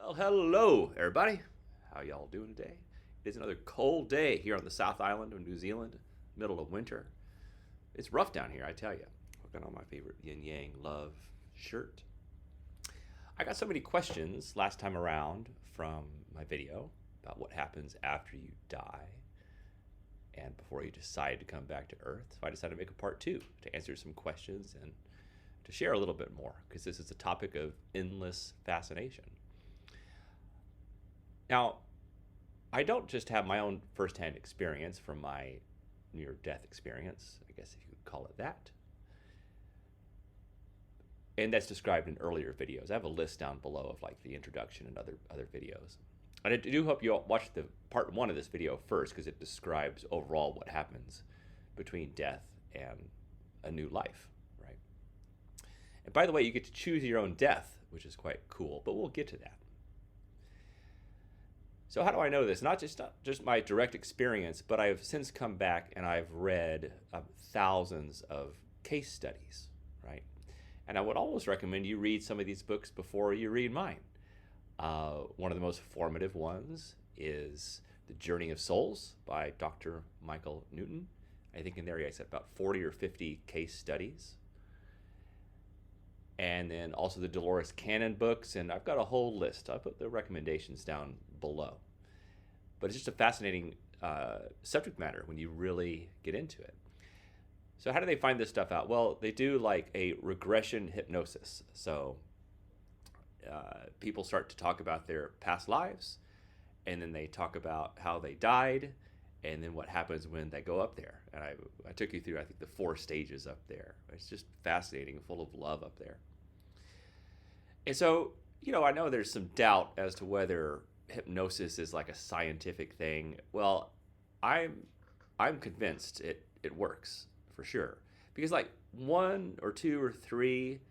Well, hello, everybody. How y'all doing today? It is another cold day here on the South Island of New Zealand, middle of winter. It's rough down here, I tell you. I've got on my favorite yin yang love shirt. I got so many questions last time around from my video about what happens after you die and before you decide to come back to Earth. So I decided to make a part two to answer some questions and to share a little bit more because this is a topic of endless fascination. Now, I don't just have my own firsthand experience from my near-death experience, I guess if you could call it that. And that's described in earlier videos. I have a list down below of like the introduction and other videos. And I do hope you all watch the part one of this video first because it describes overall what happens between death and a new life, right? And by the way, you get to choose your own death, which is quite cool, but we'll get to that. So how do I know this? Not just my direct experience, but I've since come back and I've read thousands of case studies, right? And I would always recommend you read some of these books before you read mine. One of the most formative ones is The Journey of Souls by Dr. Michael Newton. I think in there he has about 40 or 50 case studies. And then also the Dolores Cannon books, and I've got a whole list. I'll put the recommendations down below. But it's just a fascinating subject matter when you really get into it. So how do they find this stuff out? Well, they do like a regression hypnosis. So people start to talk about their past lives, and then they talk about how they died, and then what happens when they go up there. And I took you through, I think, the 4 stages up there. It's just fascinating, full of love up there. And so, I know there's some doubt as to whether hypnosis is like a scientific thing. Well, I'm convinced it works for sure. Because like 1 or 2 or 3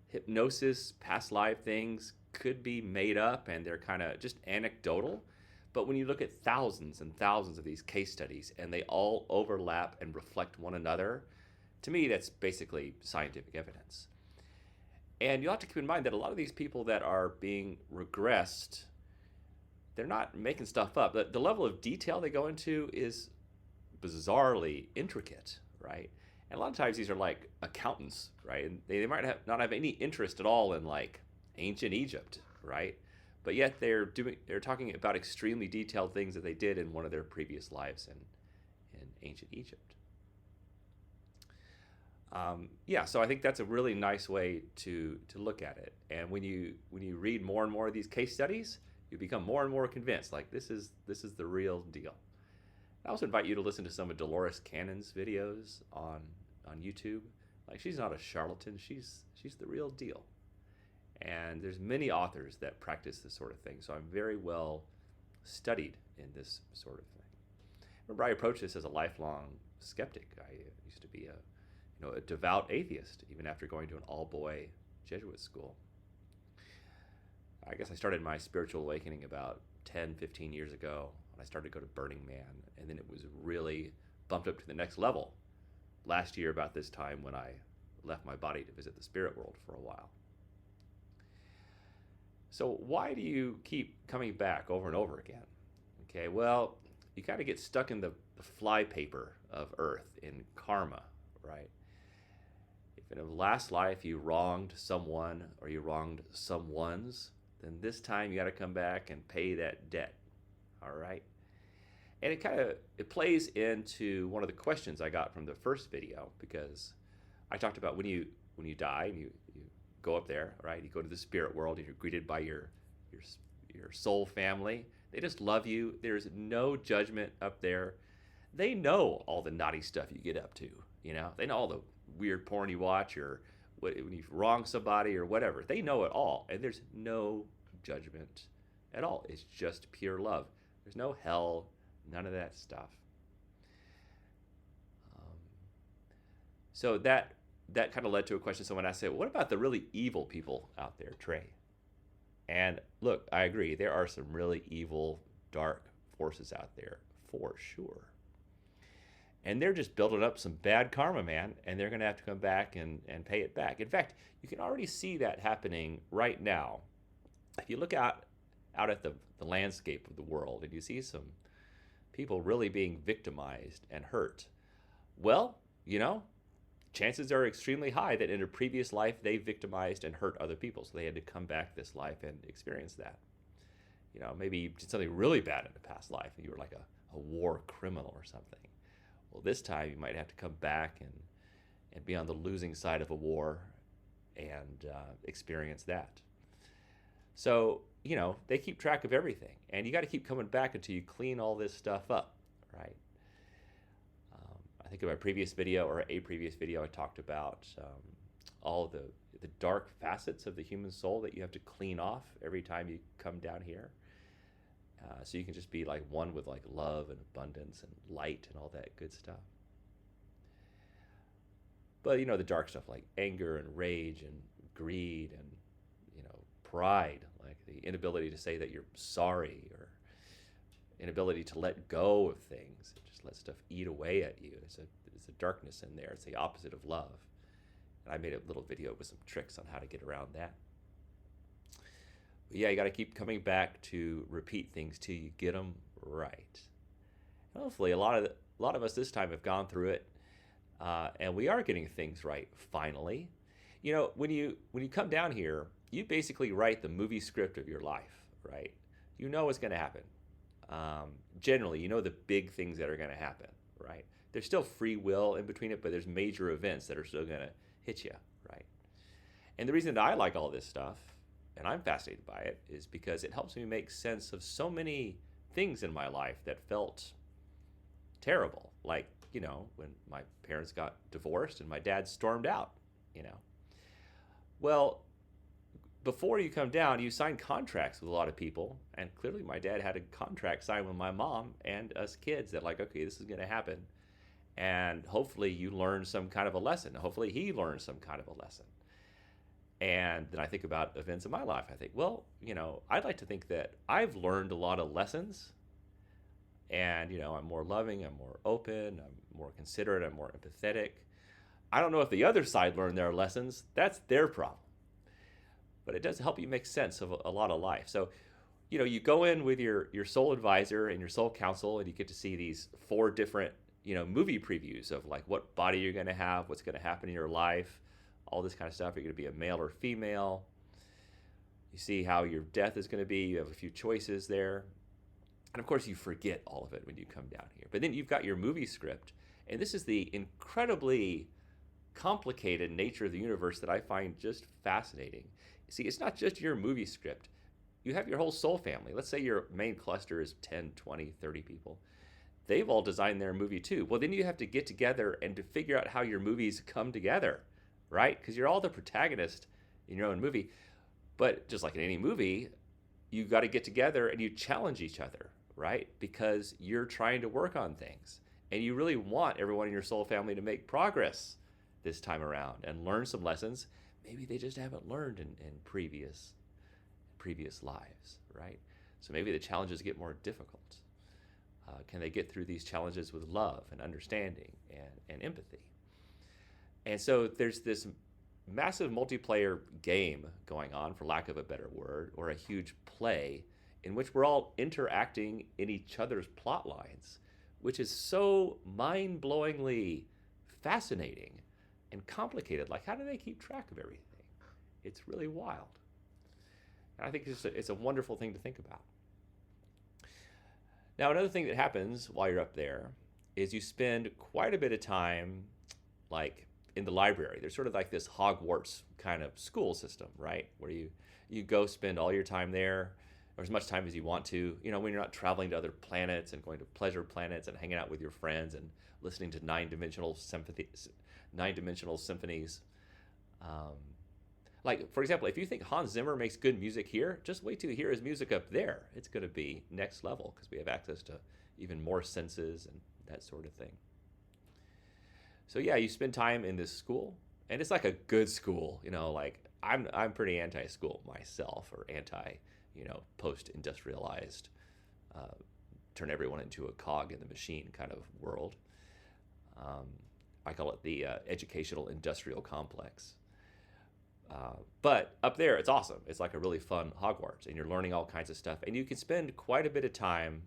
hypnosis past life things could be made up and they're kind of just anecdotal. But when you look at thousands and thousands of these case studies and they all overlap and reflect one another, to me, that's basically scientific evidence. And you'll have to keep in mind that a lot of these people that are being regressed, they're not making stuff up. The level of detail they go into is bizarrely intricate, right? And a lot of times these are like accountants, right? And they might not have any interest at all in like ancient Egypt, right? But yet they're talking about extremely detailed things that they did in one of their previous lives in ancient Egypt. So I think that's a really nice way to look at it. And when you read more and more of these case studies, you become more and more convinced like this is the real deal. I also invite you to listen to some of Dolores Cannon's videos on YouTube. Like she's not a charlatan, she's the real deal. And there's many authors that practice this sort of thing, so I'm very well studied in this sort of thing. Remember, I approached this as a lifelong skeptic. I used to be a devout atheist, even after going to an all-boy Jesuit school. I guess I started my spiritual awakening about 10, 15 years ago when I started to go to Burning Man, and then it was really bumped up to the next level last year about this time when I left my body to visit the spirit world for a while. So why do you keep coming back over and over again? Okay, well, you kind of get stuck in the flypaper of Earth in karma, right? If in a last life you wronged someone or you wronged someones, then this time you got to come back and pay that debt, all right? And it plays into one of the questions I got from the first video, because I talked about when you die and you go up there, right? You go to the spirit world and you're greeted by your soul family. They just love you. There's no judgment up there. They know all the naughty stuff you get up to, They know all the weird porn you watch or when you wrong somebody or whatever. They know it all, and there's no judgment at all. It's just pure love. There's no hell, none of that stuff. So that kind of led to a question someone asked, what about the really evil people out there, Trey? And look, I agree. There are some really evil, dark forces out there, for sure. And they're just building up some bad karma, man, and they're going to have to come back and pay it back. In fact, you can already see that happening right now. If you look out out at the landscape of the world and you see some people really being victimized and hurt, well, chances are extremely high that in a previous life they victimized and hurt other people. So they had to come back this life and experience that. Maybe you did something really bad in the past life and you were like a war criminal or something. Well, this time you might have to come back and be on the losing side of a war and experience that. So, they keep track of everything. And you got to keep coming back until you clean all this stuff up, right? I think in my previous video or a previous video, I talked about all the dark facets of the human soul that you have to clean off every time you come down here. So you can just be like one with like love and abundance and light and all that good stuff. But the dark stuff like anger and rage and greed and pride, like the inability to say that you're sorry or inability to let go of things, just let stuff eat away at you. There's a darkness in there. It's the opposite of love. And I made a little video with some tricks on how to get around that. But yeah, you got to keep coming back to repeat things till you get them right. And hopefully, a lot of us this time have gone through it, and we are getting things right finally. When you come down here, you basically write the movie script of your life, right? You know what's going to happen. Generally, the big things that are going to happen, right? There's still free will in between it, but there's major events that are still going to hit you, right? And the reason that I like all this stuff, and I'm fascinated by it, is because it helps me make sense of so many things in my life that felt terrible. Like, when my parents got divorced and my dad stormed out, Well, before you come down, you sign contracts with a lot of people, and clearly my dad had a contract signed with my mom and us kids that like, okay, this is going to happen, and hopefully you learn some kind of a lesson. Hopefully he learns some kind of a lesson. And then I think about events in my life. I think, well, I'd like to think that I've learned a lot of lessons, and I'm more loving, I'm more open, I'm more considerate, I'm more empathetic. I don't know if the other side learned their lessons. That's their problem. But it does help you make sense of a lot of life. So, you go in with your soul advisor and your soul counsel, and you get to see these 4 different, movie previews of like what body you're going to have, what's going to happen in your life, all this kind of stuff. You're going to be a male or female. You see how your death is going to be. You have a few choices there. And of course, you forget all of it when you come down here. But then you've got your movie script. And this is the incredibly complicated nature of the universe that I find just fascinating. See, it's not just your movie script. You have your whole soul family. Let's say your main cluster is 10, 20, 30 people. They've all designed their movie too. Well, then you have to get together and to figure out how your movies come together, right? Because you're all the protagonist in your own movie. But just like in any movie, you got to get together and you challenge each other, right? Because you're trying to work on things. And you really want everyone in your soul family to make progress this time around and learn some lessons maybe they just haven't learned in previous lives, right? So maybe the challenges get more difficult. Can they get through these challenges with love and understanding and empathy? And so there's this massive multiplayer game going on, for lack of a better word, or a huge play in which we're all interacting in each other's plot lines, which is so mind-blowingly fascinating and complicated. Like, how do they keep track of everything? It's really wild. And I think it's a wonderful thing to think about. Now, another thing that happens while you're up there is you spend quite a bit of time, like, in the library. There's sort of like this Hogwarts kind of school system, right? Where you go spend all your time there, or as much time as you want to, when you're not traveling to other planets and going to pleasure planets and hanging out with your friends and listening to nine-dimensional symphonies. Like, for example, if you think Hans Zimmer makes good music here, just wait till you hear his music up there. It's going to be next level because we have access to even more senses and that sort of thing. So yeah, you spend time in this school, and it's like a good school. Like I'm pretty anti-school myself, or anti, post-industrialized, turn everyone into a cog in the machine kind of world. I call it the educational industrial complex. But up there, it's awesome. It's like a really fun Hogwarts, and you're learning all kinds of stuff. And you can spend quite a bit of time,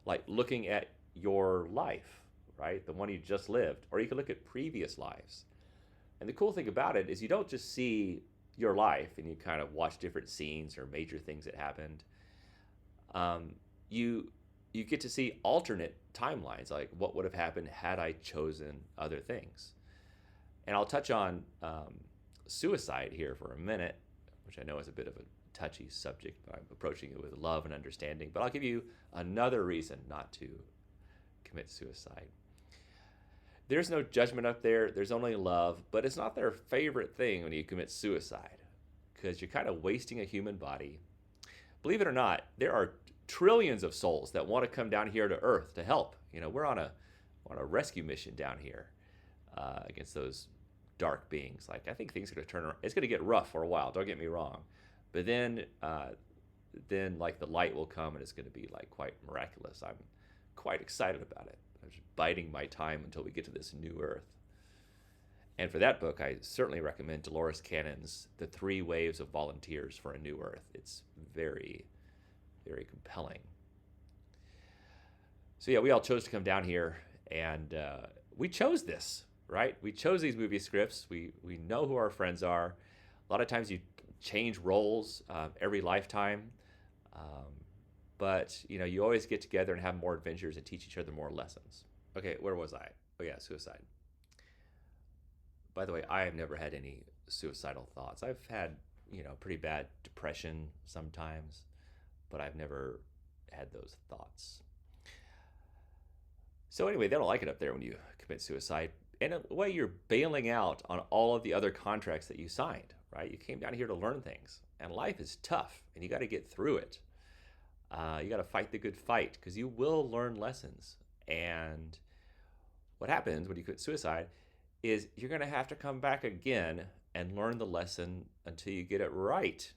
like looking at your life, right? The one you just lived, or you can look at previous lives. And the cool thing about it is you don't just see your life and you kind of watch different scenes or major things that happened. Um, you you get to see alternate timelines, like what would have happened had I chosen other things. And I'll touch on suicide here for a minute, which I know is a bit of a touchy subject, but I'm approaching it with love and understanding. But I'll give you another reason not to commit suicide. There's no judgment up there, there's only love, but it's not their favorite thing when you commit suicide because you're kind of wasting a human body. Believe it or not, there are trillions of souls that want to come down here to Earth to help. We're on a rescue mission down here against those dark beings. Like, I think things are going to turn around. It's going to get rough for a while. Don't get me wrong, but then like the light will come and it's going to be like quite miraculous. I'm quite excited about it. I'm just biding my time until we get to this new Earth. And for that book, I certainly recommend Dolores Cannon's The Three Waves of Volunteers for a New Earth. It's very, very compelling. So yeah, we all chose to come down here, and we chose this, right? We chose these movie scripts. We know who our friends are. A lot of times you change roles every lifetime, but you always get together and have more adventures and teach each other more lessons. Okay, where was I? Oh yeah, suicide. By the way, I have never had any suicidal thoughts. I've had, pretty bad depression sometimes, but I've never had those thoughts. So anyway, they don't like it up there when you commit suicide. In a way, you're bailing out on all of the other contracts that you signed, right? You came down here to learn things, and life is tough, and you got to get through it. You got to fight the good fight because you will learn lessons. And what happens when you commit suicide is you're going to have to come back again and learn the lesson until you get it right,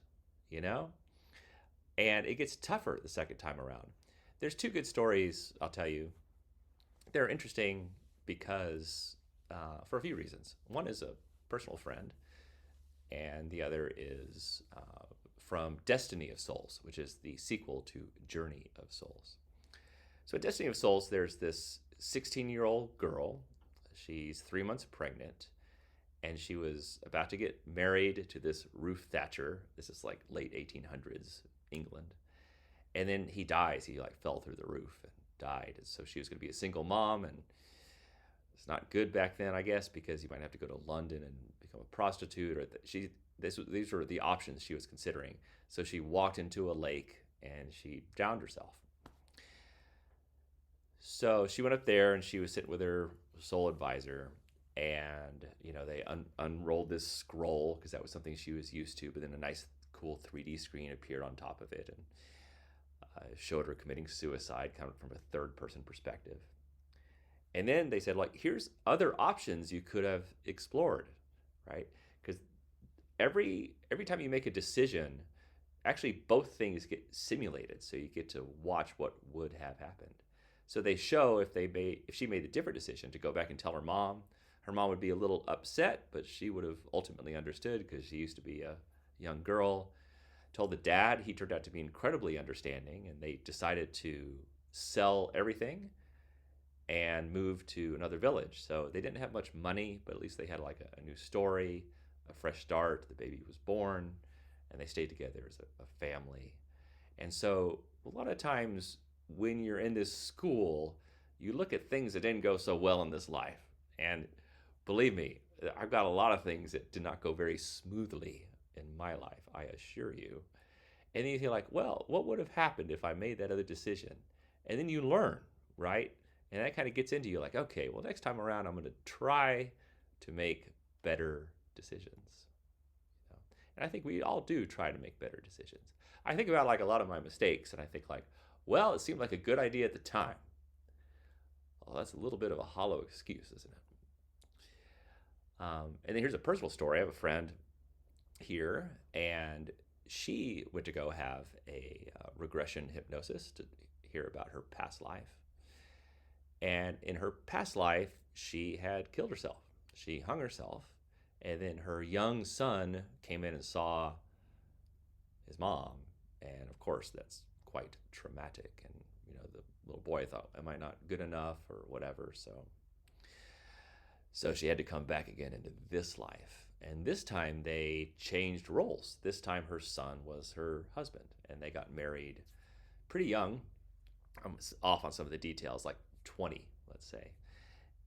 And it gets tougher the second time around. There's two good stories, I'll tell you. They're interesting because, for a few reasons. One is a personal friend, and the other is from Destiny of Souls, which is the sequel to Journey of Souls. So in Destiny of Souls, there's this 16-year-old girl. She's 3 months pregnant, and she was about to get married to this roof thatcher. This is like late 1800s England. And then he dies. He like fell through the roof and died. So she was going to be a single mom, and it's not good back then, I guess, because you might have to go to London and become a prostitute. Or these were the options she was considering. So she walked into a lake and she drowned herself. So she went up there and she was sitting with her soul advisor, and they unrolled this scroll because that was something she was used to. But then a nice, cool 3D screen appeared on top of it and showed her committing suicide, kind of from a third-person perspective. And then they said, like, here's other options you could have explored, right? Because every time you make a decision, actually both things get simulated, so you get to watch what would have happened. So they show if she made a different decision to go back and tell her mom would be a little upset, but she would have ultimately understood because she used to be a young girl. Told the dad, he turned out to be incredibly understanding, and they decided to sell everything and move to another village. So they didn't have much money, but at least they had like a new story, a fresh start. The baby was born, and they stayed together as a family. And so a lot of times when you're in this school, you look at things that didn't go so well in this life. And believe me, I've got a lot of things that did not go very smoothly in my life, I assure you. And then you feel like, well, what would have happened if I made that other decision? And then you learn, right? And that kind of gets into you like, okay, well, next time around, I'm going to try to make better decisions. And I think we all do try to make better decisions. I think about like a lot of my mistakes, and I think like, well, it seemed like a good idea at the time. Well, that's a little bit of a hollow excuse, isn't it? And then here's a personal story. I have a friend here, and she went to go have a regression hypnosis to hear about her past life. And in her past life, she had killed herself. She hung herself, And then her young son came in and saw his mom, and of course that's quite traumatic. And the little boy thought, am I not good enough or whatever? So she had to come back again into this life. And this time they changed roles. This time her son was her husband, and they got married pretty young. I'm off on some of the details, like 20, let's say.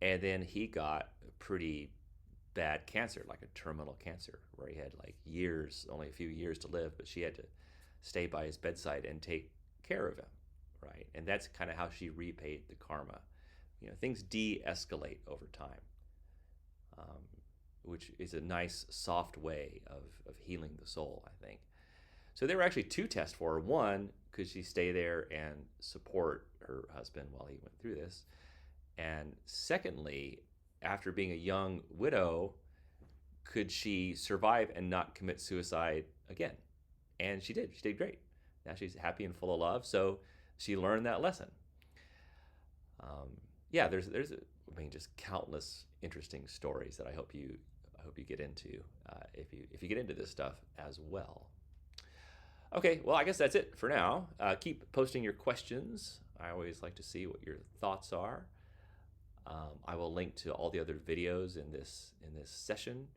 And then he got pretty bad cancer, like a terminal cancer, where he had like years, only a few years to live, but she had to stay by his bedside and take care of him, right? And that's kind of how she repaid the karma. Things de-escalate over time, which is a nice, soft way of healing the soul, I think. So there were actually two tests for her. One, could she stay there and support her husband while he went through this? And secondly, after being a young widow, could she survive and not commit suicide again? And she did. She did great. Now she's happy and full of love. So she learned that lesson. Yeah, there's just countless interesting stories that I hope you get into if you get into this stuff as well. Okay, well, I guess that's it for now. Keep posting your questions. I always like to see what your thoughts are. I will link to all the other videos in this session.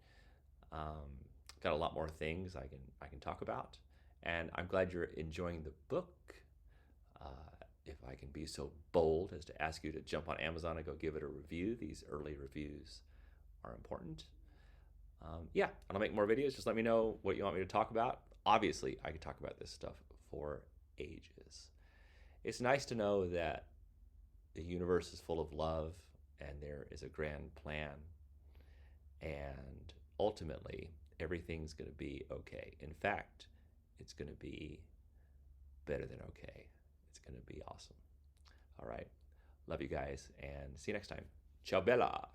Got a lot more things I can talk about, and I'm glad you're enjoying the book. If I can be so bold as to ask you to jump on Amazon and go give it a review, these early reviews are important. Yeah, and I'll make more videos. Just let me know what you want me to talk about. Obviously, I could talk about this stuff for ages. It's nice to know that the universe is full of love and there is a grand plan, and ultimately everything's going to be okay. In fact, it's going to be better than okay. It's going to be awesome. All right. Love you guys, and see you next time. Ciao bella.